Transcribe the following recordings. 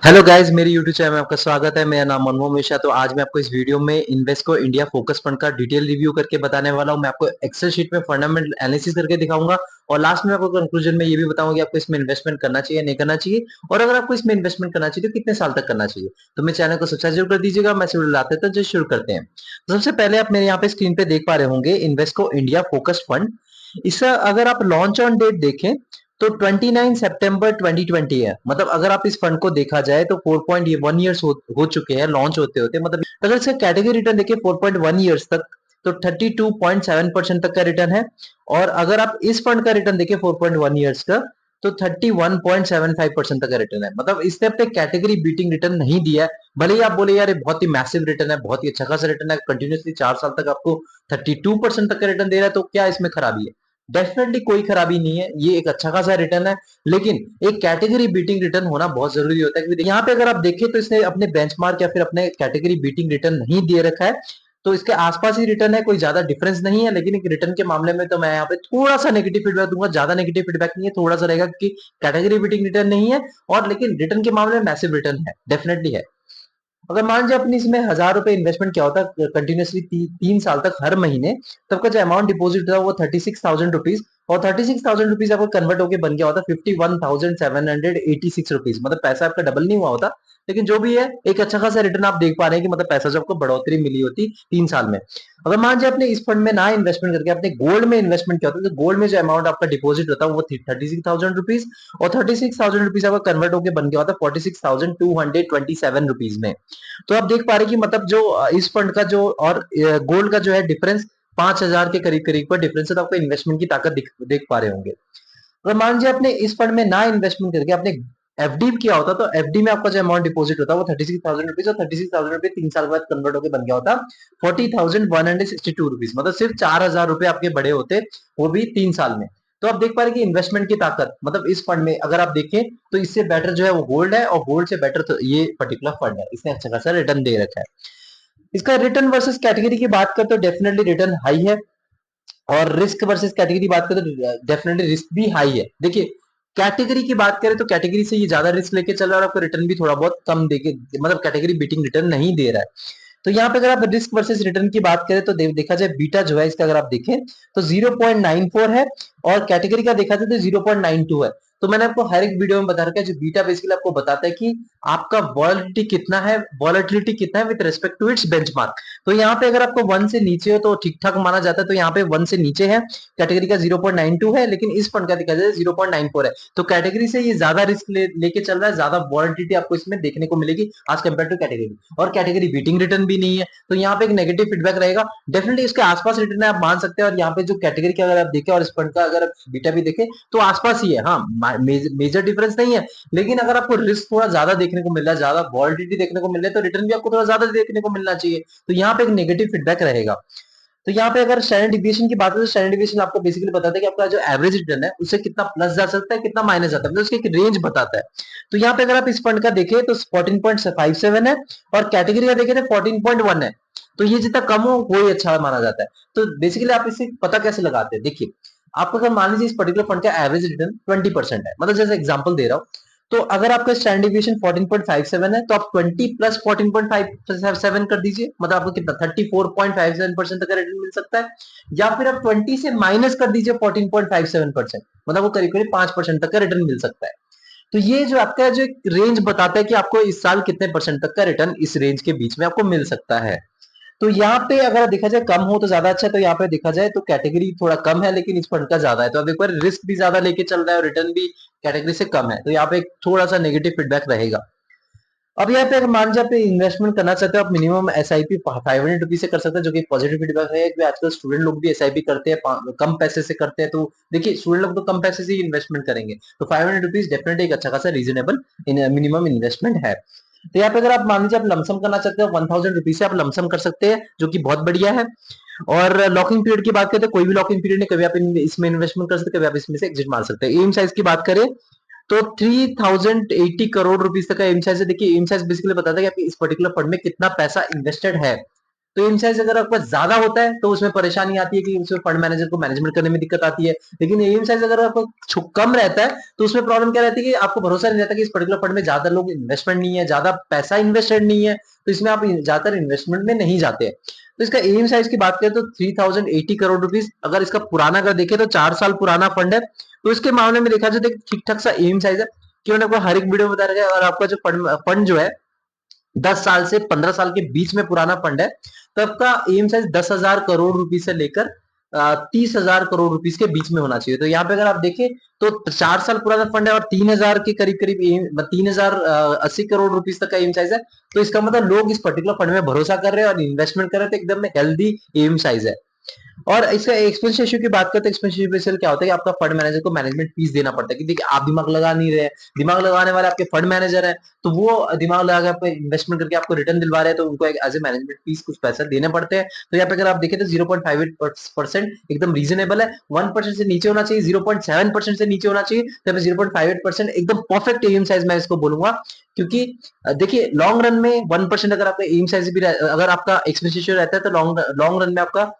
Hello guys, मेरे YouTube channel में आपका स्वागत है। मेरा नाम मनमोहन मिश्रा। तो आज मैं आपको इस वीडियो में इन्वेस्को इंडिया फोकस फंड का डिटेल रिव्यू करके बताने वाला हूं। मैं आपको एक्सेल शीट में फंडामेंटल एनालिसिस करके दिखाऊंगा और लास्ट में आपको कंक्लूजन में ये भी बताऊंगा कि आपको इसमें इन्वेस्टमेंट करना चाहिए नहीं करना चाहिए, और अगर आपको इसमें इन्वेस्टमेंट करना चाहिए तो कितने साल तक करना चाहिए। तो मेरे चैनल को सब्सक्राइब जरूर कर दीजिएगा। मैं वीडियो लाते तो जो शुरू करते हैं। तो सबसे पहले आप मेरे यहाँ पे स्क्रीन पे देख पा रहे होंगे इन्वेस्को इंडिया फोकस फंड। इसका अगर आप लॉन्च ऑन डेट देखें तो 29 सितंबर 2020 है। मतलब अगर आप इस फंड को देखा जाए तो 4.1 इयर्स हो चुके हैं लॉन्च होते होते। मतलब अगर इसका कैटेगरी रिटर्न देखिए 4.1 इयर्स तक तो 32.7% तक का रिटर्न है। और अगर आप इस फंड का रिटर्न देखिए 4.1 इयर्स का तो 31.75% तक का रिटर्न है। मतलब इसने अपने कैटेगरी बीटिंग रिटर्न नहीं दिया है। भले ही आप बोले यार ये बहुत ही मैसिव रिटर्न है, बहुत ही अच्छा खासा रिटर्न है, कंटिन्यूसली 4 साल तक आपको 32% तक का रिटर्न दे रहा है, तो क्या इसमें खराबी है? डेफिनेटली कोई खराबी नहीं है, ये एक अच्छा खासा रिटर्न है। लेकिन एक कैटेगरी बीटिंग रिटर्न होना बहुत जरूरी होता है, क्योंकि यहाँ पे अगर आप देखें तो इसने अपने बेंचमार्क या फिर अपने कैटेगरी बीटिंग रिटर्न नहीं दे रखा है। तो इसके आसपास ही रिटर्न है, कोई ज्यादा डिफरेंस नहीं है। लेकिन एक रिटर्न के मामले में तो मैं यहाँ पे थोड़ा सा नेगेटिव फीडबैक दूंगा, ज्यादा नेगेटिव फीडबैक नहीं है, थोड़ा सा रहेगा कि कैटेगरी बीटिंग रिटर्न नहीं है। और लेकिन रिटर्न के मामले में मैसिव रिटर्न है, डेफिनेटली है। अगर मान लीजिए अपनी इसमें 1,000 रुपए इन्वेस्टमेंट किया होता कंटिन्यूसली 3 साल तक हर महीने, तब का जो अमाउंट डिपॉजिट था वो 36,000 रुपीज, और 36,000 रुपीज आपको कन्वर्ट होकर बन गया होता 51,786 रुपीज। मतलब पैसा आपका डबल नहीं हुआ होता, लेकिन जो भी है एक अच्छा खासा रिटर्न आप देख पा रहे हैं कि मतलब पैसा जो आपको बढ़ोतरी मिली होती 3 साल में। अगर मान लीजिए अपने इस फंड में ना इन्वेस्टमेंट करके अपने गोल्ड में इन्वेस्टमेंट किया होता तो गोल्ड में जो अमाउंट आपका डिपॉजिट होता है वो 36,000 रुपीज, और 36,000 रुपीज आपका कन्वर्ट होकर बन गया होता 46,227 रुपीज में। तो आप देख पा रहे हैं कि मतलब जो इस फंड का जो और गोल्ड का जो है डिफरेंस 5,000 के करीब करीब पर डिफरेंस है। तो आपको इन्वेस्टमेंट की ताकत देख पा रहे होंगे। अगर मान लीजिए आपने इस फंड में ना इन्वेस्टमेंट करके आपने एफडी किया होता तो एफडी में आपका जो अमाउंट डिपॉजिट होता है वो 36,000 रुपीज, और 36,000 रुपीज 3 साल बाद कन्वर्ट होकर बन गया होता 40,162 रुपीज। मतलब सिर्फ 4,000 रुपए आपके बड़े होते, वो भी 3 साल में। तो आप देख पा रहे हैं कि इन्वेस्टमेंट की ताकत मतलब इस फंड में अगर आप देखें तो इससे बेटर जो है वो गोल्ड है, और गोल्ड से बेटर तो ये पर्टिकुलर फंड है, इसने अच्छा खासा रिटर्न दे रखा है। इसका रिटर्न वर्सेस कैटेगरी की बात करते तो डेफिनेटली रिटर्न हाई है, और रिस्क वर्सेस कैटेगरी बात करें तो डेफिनेटली रिस्क भी हाई है। देखिए कैटेगरी की बात करें तो कैटेगरी से ये ज्यादा रिस्क लेके चल रहा है, और आपको रिटर्न भी थोड़ा बहुत कम देके मतलब कैटेगरी बीटिंग रिटर्न नहीं दे रहा है। तो यहाँ पे अगर आप रिस्क वर्सेस रिटर्न की बात करें तो देखा जाए बीटा जो है इसका अगर आप देखें तो 0.94 है, और कैटेगरी का देखा जाए तो 0.92 है। तो मैंने आपको हर एक वीडियो में बता रखा है, जो बीटा बेसिकली आपको बताता है कि आपका वॉलेटिलिटी कितना है with respect to its benchmark. तो यहाँ पे अगर आपको 1 से नीचे हो तो ठीक ठाक माना जाता है, तो यहाँ पे 1 से नीचे है, कैटेगरी का 0.92 है, लेकिन इस फंड का देखा जाए 0.94 है। तो कैटेगरी से ये ज्यादा रिस्क लेके चल रहा है, ज्यादा वॉलेटिलिटी आपको इसमें देखने को मिलेगी आज कंपेयर टू कैटेगरी, और कैटेगरी बीटिंग रिटर्न भी नहीं है। तो यहाँ पे एक नेगेटिव फीडबैक रहेगा। डेफिनेटली इसके आसपास रिटर्न आप मान सकते हैं, और यहाँ पे जो कैटेगरी का अगर आप देखें और इस फंड का अगर आप बीटा भी देखें तो आसपास ही है। हाँ, मेजर डिफरेंस नहीं है, लेकिन अगर आपको रिस्क थोड़ा ज्यादा देखने को मिल रहा है, ज्यादा वॉलिडिटी देखने को मिल रहा है, तो रिटर्न भी आपको थोड़ा ज्यादा देखने को मिलना चाहिए। तो यहाँ पे एक नेगेटिव फीडबैक रहेगा। तो यहाँ पे अगर स्टैंडर्ड डिविएशन की बात करें तो स्टैंडर्ड डिविएशन आपको बेसिकली बताता है कि आपका जो एवरेज रिटर्न है उससे कितना प्लस जा सकता है, कितना माइनस जाता है, मतलब उसकी एक रेंज बताता है। तो यहाँ पे अगर आप इस फंड का देखें तो 14.57 है, और कैटेगरी का देखें तो 14.1 है। तो ये जितना कम हो वो ही अच्छा माना जाता है। तो बेसिकली आप इसे पता कैसे लगाते हैं, देखिए आपको अगर मान लीजिए इस पर्टिकुलर फंड का एवरेज रिटर्न 20% है, मतलब जैसे एग्जांपल दे रहा हूँ, तो अगर आपका स्टैंडर्ड डिविएशन 14.57 है तो आप 20 प्लस 14.57 कर दीजिए, मतलब आपको कितना 34.57% तक का रिटर्न मिल सकता है। या फिर आप 20 से माइनस कर दीजिए 14.57%, मतलब वो करीब करीब 5% तक का रिटर्न मिल सकता है। तो ये जो आपका जो एक रेंज बताता है कि आपको इस साल कितने परसेंट तक का रिटर्न इस रेंज के बीच में आपको मिल सकता है। तो यहाँ पे अगर देखा जाए कम हो तो ज्यादा अच्छा है, तो यहाँ पे देखा जाए तो कैटेगरी थोड़ा कम है लेकिन इस फंड का ज्यादा है। तो अब एक बार रिस्क भी ज्यादा लेके चल रहा है और रिटर्न भी कैटेगरी से कम है, तो यहाँ पे थोड़ा सा नेगेटिव फीडबैक रहेगा। अब यहाँ पे अगर मान लीजिए आप इन्वेस्टमेंट करना चाहते हो, आप मिनिमम एसआईपी 500 रुपीज से कर सकते हैं, जो कि पॉजिटिव फीडबैक है कि आजकल स्टूडेंट लोग भी एसआईपी करते हैं, कम पैसे से करते हैं। तो देखिए स्टूडेंट लोग तो कम पैसे से ही इन्वेस्टमेंट करेंगे, तो 500 रुपीज डेफिनेटली एक अच्छा खासा रीजनेबल मिनिमम इन्वेस्टमेंट है। तो यहाँ पे अगर आप मान लीजिए आप लमसम करना चाहते हो 1,000 रुपीज से आप लमसम कर सकते हैं, जो कि बहुत बढ़िया है। और लॉकिंग पीरियड की बात करें तो कोई भी लॉकिंग पीरियड नहीं, कभी आप इसमें इन्वेस्टमेंट कर सकते हैं, कभी आप इसमें से एग्जिट मार सकते हैं। एम साइज की बात करें तो 3080 करोड़ रुपीज तक का एम साइज है। देखिए एम साइज बेसिकली बताता है कि आपके इस पर्टिकुलर फंड में कितना पैसा इन्वेस्टेड है। तो एम साइज अगर आपका ज्यादा होता है तो उसमें परेशानी आती है कि उसमें फंड मैनेजर को मैनेजमेंट करने में दिक्कत आती है। लेकिन एम साइज अगर आपका कम रहता है तो उसमें प्रॉब्लम क्या रहती है कि आपको भरोसा नहीं रहता कि इस पर्टिकुलर फंड में ज्यादा लोग इन्वेस्टमेंट नहीं है, ज्यादा पैसा इन्वेस्टेड नहीं है, तो इसमें आप ज्यादातर इन्वेस्टमेंट में नहीं जाते हैं। तो इसका एम साइज की बात करें तो 3080 करोड़ रुपीज, अगर इसका पुराना अगर देखें तो 4 साल पुराना फंड है, तो इसके मामले में देखा जाए तो ठीक ठाक सा एम साइज है कि मैंने आपको हर एक वीडियो में बता रखा है। और आपका जो फंड जो है 10 साल से 15 साल के बीच में पुराना फंड है, तो आपका एम साइज 10,000 करोड़ रुपीज से लेकर 30,000 करोड़ रुपीज के बीच में होना चाहिए। तो यहाँ पे अगर आप देखें तो 4 साल पुराना फंड है और 3,000 के करीब करीब 3,080 करोड़ रुपीज तक का एम साइज है, तो इसका मतलब लोग इस पर्टिकुलर फंड में भरोसा कर रहे हैं और इन्वेस्टमेंट कर रहे हैं, तो एकदम हेल्दी एम साइज है। और इसका एक्सपेंस रेशियो की बात करते हैं, एक्सपेंस रेशियो क्या होता है कि आपका फंड मैनेजर को मैनेजमेंट फीस देना पड़ता है कि देखिए आप दिमाग लगा नहीं रहे, दिमाग लगाने वाले आपके फंड मैनेजर है, तो वो दिमाग लगा के आपको इन्वेस्टमेंट करके आपको रिटर्न दिलवा रहे हैं, तो उनको एज ए मैनेजमेंट फीस कुछ पैसा देने पड़ते हैं। तो यहाँ पे अगर आप देखें तो 0.58% एकदम रीजनेबल है, 1% से नीचे होना चाहिए, 0.7% से नीचे होना चाहिए, तो 0.58% एकदम परफेक्ट एम साइज मैं इसको बोलूंगा। क्योंकि देखिए लॉन्ग रन में 1% अगर आपका एम साइज भी अगर आपका एक्सपेंस रेशियो रहता है तो लॉन्ग रन में आपका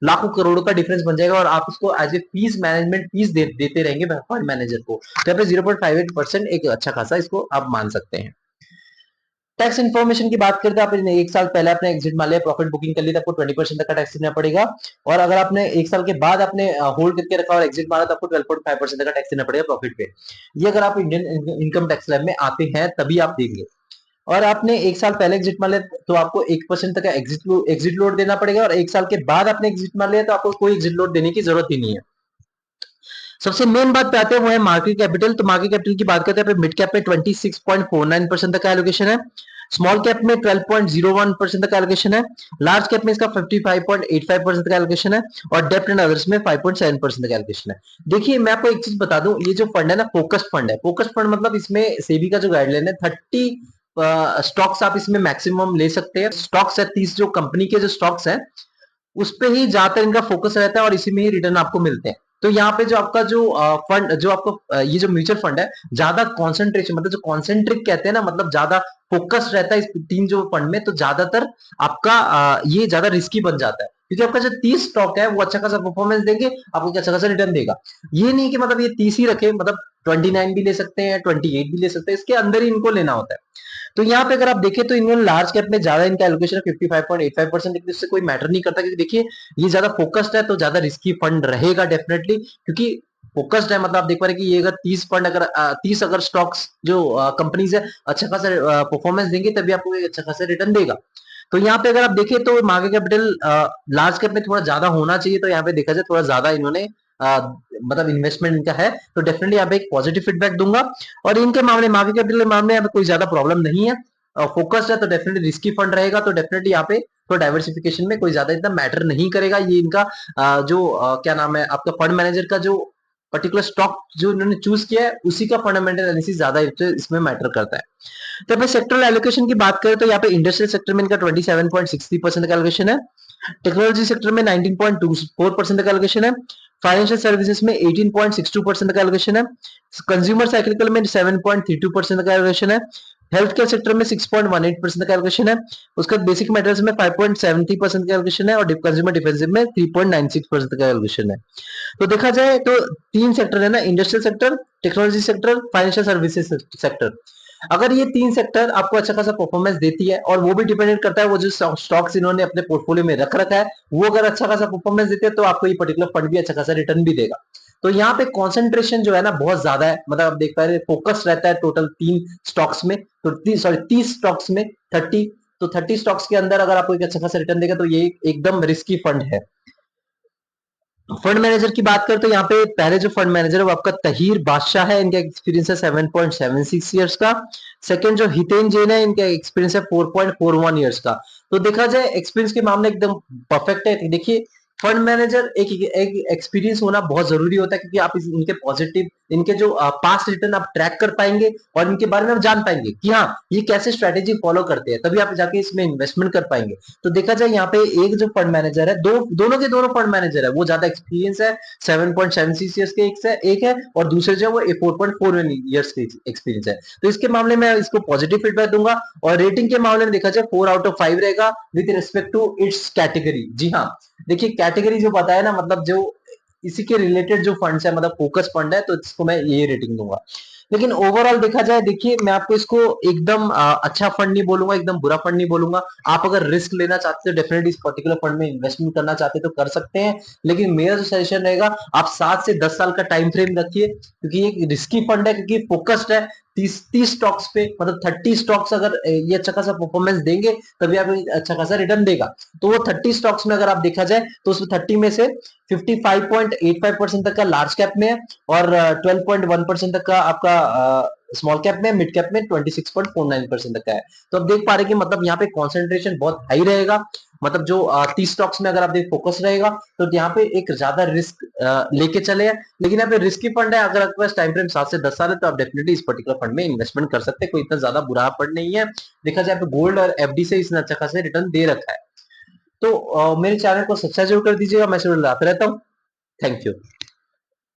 लाखों करोड़ों का डिफरेंस बन जाएगा और आप उसको as a fees management fees देते रहेंगे फंड मैनेजर को। तो यहाँ पे 0.58% एक अच्छा खासा इसको आप मान सकते हैं। टैक्स इन्फॉर्मेशन की बात करते हैं, आपने एक साल पहले आपने एग्जिट मान लिया, प्रॉफिट बुकिंग कर ली, तो आपको 20% तक का टैक्स देना पड़ेगा। और अगर आपने एक साल के बाद आपने होल्ड करके रखा और एग्जिट मारा तो आपको 12.5% तक का टैक्स देना पड़ेगा प्रॉफिट पे। ये अगर आप इंडियन इनकम टैक्स लैब में आते हैं तभी आप देंगे। और आपने एक साल पहले एग्जिट मार लिया तो आपको 1% तक का एग्जिट लोड देना पड़ेगा, और एक साल के बाद आपने एग्जिट मार लिया तो आपको कोई एग्जिट लोड देने की जरूरत ही नहीं है। सबसे मेन बात पे आते हैं वो है मार्केट कैपिटल। तो मार्केट कैपिटल की बात करते हैं, मिड कैप में 26.49% तक का एलोकेशन है, स्मॉल कैप में 12.01% तक का एलोकेशन है, लार्ज कैप में इसका 55.85% का एलोकेशन है, और डेप्ट एंड अदर्स में 5.7% का एलोकेशन है। देखिए मैं आपको एक चीज बता दूं, ये जो फंड है ना फोकस्ड फंड है। फोकस्ड फंड मतलब इसमें सेबी का जो गाइडलाइन है 30 स्टॉक्स आप इसमें मैक्सिमम ले सकते हैं। स्टॉक्स है 30 जो कंपनी के जो स्टॉक्स हैं उस पे ही ज्यादातर इनका फोकस रहता है और इसी में ही रिटर्न आपको मिलते हैं। तो यहाँ पे जो आपका जो फंड जो आपको ये जो म्यूचुअल फंड है ज्यादा कॉन्सेंट्रेशन मतलब जो कॉन्सेंट्रिक कहते हैं ना, मतलब ज्यादा फोकस्ड रहता है इस तीन जो फंड में, तो ज्यादातर आपका ये ज्यादा रिस्की बन जाता है क्योंकि आपका जो 30 स्टॉक है वो अच्छा खासा परफॉर्मेंस देंगे, आपको अच्छा खासा रिटर्न देगा। ये नहीं कि मतलब ये 30 ही रखे, मतलब 29 भी ले सकते हैं, 28 भी ले सकते हैं, इसके अंदर ही इनको लेना होता है। तो यहाँ पे अगर आप देखें तो इन्होंने लार्ज कैप में ज्यादा इनका एलोकेशन है 55.85%, लेकिन इससे कोई मैटर नहीं करता क्योंकि देखिए ये ज्यादा फोकस्ड है तो ज्यादा रिस्की फंड रहेगा डेफिनेटली, क्योंकि फोकस्ड है मतलब आप देख पा रहे कि ये अगर 30 फंड अगर 30 अगर स्टॉक्स जो कंपनीज है अच्छा खासा परफॉर्मेंस देंगे तभी आपको एक अच्छा खासा रिटर्न देगा। तो यहाँ पे अगर आप देखें तो मार्केट कैपिटल लार्ज कैप में थोड़ा ज्यादा होना चाहिए, तो यहाँ पे देखा जाए थोड़ा ज्यादा इन्होंने मतलब इन्वेस्टमेंट इनका है, तो डेफिनेटली यहाँ पे एक पॉजिटिव फीडबैक दूंगा। और इनके मामले मार्केट कैपिटल के मामले में कोई ज्यादा प्रॉब्लम नहीं है, फोकस्ड है तो डेफिनेटली रिस्की फंड रहेगा, तो डेफिनेटली यहाँ पे तो डाइवर्सिफिकेशन में कोई ज्यादा इतना मैटर नहीं करेगा। ये इनका जो क्या नाम है आपका फंड मैनेजर का जो पर्टिकुलर स्टॉक जो इन्होंने चूज किया है उसी का फंडामेंटल एनालिसिस ज्यादा इसमें मैटर करता है। तो अपने सेक्टरल एलोकेशन की बात करें तो यहाँ पे इंडस्ट्रियल सेक्टर में इनका 27.60% का एलोकेशन है, टेक्नोलॉजी सेक्टर में 19.24% का एलोकेशन है, फाइनेंशियल सर्विसेज में 18.62% का एलोकेशन है, कंज्यूमर साइक्लिकल में 7.32% का एलोकेशन है, हेल्थ केयर सेक्टर में 6.18% का एलोकेशन है, उसका बेसिक मेटल्स में 5.70% का एलोकेशन है, और कंज्यूमर डिफेंसिव में 3.96% का एलोकेशन है। तो देखा जाए तो तीन सेक्टर है ना, industrial sector, technology sector, financial services sector. अगर ये तीन सेक्टर आपको अच्छा खासा परफॉर्मेंस देती है, और वो भी डिपेंडेंट करता है वो जो स्टॉक्स इन्होंने अपने पोर्टफोलियो में रख रखा है वो अगर अच्छा खासा परफॉर्मेंस देते हैं तो आपको ये पर्टिकुलर फंड भी अच्छा खासा रिटर्न भी देगा। तो यहाँ पे कॉन्सेंट्रेशन जो है ना बहुत ज्यादा है, मतलब आप देख पा रहे फोकस रहता है टोटल 3 स्टॉक्स में, तो सॉरी 30 स्टॉक्स में 30, तो 30 स्टॉक्स के अंदर अगर आपको एक अच्छा खासा रिटर्न देगा तो ये एकदम रिस्की फंड है। फंड मैनेजर की बात करें तो यहाँ पे पहले जो फंड मैनेजर है वो आपका तहीर बादशाह है, इनका एक्सपीरियंस है 7.76 इयर्स का। सेकंड जो हितेन जैन है इनका एक्सपीरियंस है 4.41 इयर्स का। तो देखा जाए एक्सपीरियंस के मामले एकदम परफेक्ट है। देखिए फंड मैनेजर एक एक्सपीरियंस होना बहुत जरूरी होता है, क्योंकि आप इनके पॉजिटिव, इनके जो पास्ट रिटर्न आप ट्रैक कर पाएंगे और इनके बारे में आप जान पाएंगे कि हाँ ये कैसे स्ट्रेटेजी फॉलो करते हैं, तभी आप जाके इसमें इन्वेस्टमेंट कर पाएंगे। तो देखा जाए यहाँ पे एक जो फंड मैनेजर है, दोनों के दोनों फंड मैनेजर है वो ज्यादा एक्सपीरियंस है, 7.76 ईयर्स के एक है और दूसरे जो है वो 4.4 ईयर्स के एक्सपीरियंस है। तो इसके मामले में इसको पॉजिटिव फीडबैक दूंगा। और रेटिंग के मामले में देखा जाए 4/5 रहेगा with respect to its category. जी हाँ, देखिए कैटेगरी जो बताया ना, मतलब जो इसी के रिलेटेड जो फंड्स है, मतलब फोकस फंड है, तो इसको मैं ये रेटिंग दूंगा। लेकिन ओवरऑल देखा जाए, देखिए मैं आपको इसको एकदम अच्छा फंड नहीं बोलूंगा, एकदम बुरा फंड नहीं बोलूंगा। आप अगर रिस्क लेना चाहते हो, डेफिनेटली इस पर्टिकुलर फंड में इन्वेस्टमेंट करना चाहते हो तो कर सकते हैं। लेकिन मेरा जो सजेशन रहेगा, आप 7 से 10 साल का टाइम फ्रेम रखिए, क्योंकि ये रिस्की फंड है, क्योंकि फोकस्ड है 30 स्टॉक्स पे, मतलब 30 स्टॉक्स अगर ये अच्छा खासा परफॉर्मेंस देंगे तभी आप अच्छा खासा रिटर्न देगा। तो वो 30 स्टॉक्स में अगर आप देखा जाए तो उसमें 30 में से 55.85% तक का लार्ज कैप में है और 12.1% तक का आपका स्मॉल कैप में, मिड कैप में 26.49% तक का है। तो आप देख पा रहे हैं कि मतलब यहाँ पे कॉन्सेंट्रेशन बहुत हाई रहेगा। मतलब जो 30 स्टॉक्स में अगर आप देख फोकस रहेगा तो यहाँ पे एक ज्यादा रिस्क लेके चले हैं। लेकिन यहाँ पे रिस्की फंड है, अगर आपके पास टाइम फ्रेम 7 से 10 साल है तो आप डेफिनेटली इस पर्टिकुलर फंड में इन्वेस्टमेंट कर सकते हैं, कोई इतना ज्यादा बुरा फंड नहीं है। देखा जाए तो गोल्ड और एफडी से इसने अच्छा खासा रिटर्न दे रखा है। तो मेरे चैनल को सब्सक्राइब जरूर कर दीजिएगा, मैं जरूर लाते रहता हूँ। Thank you.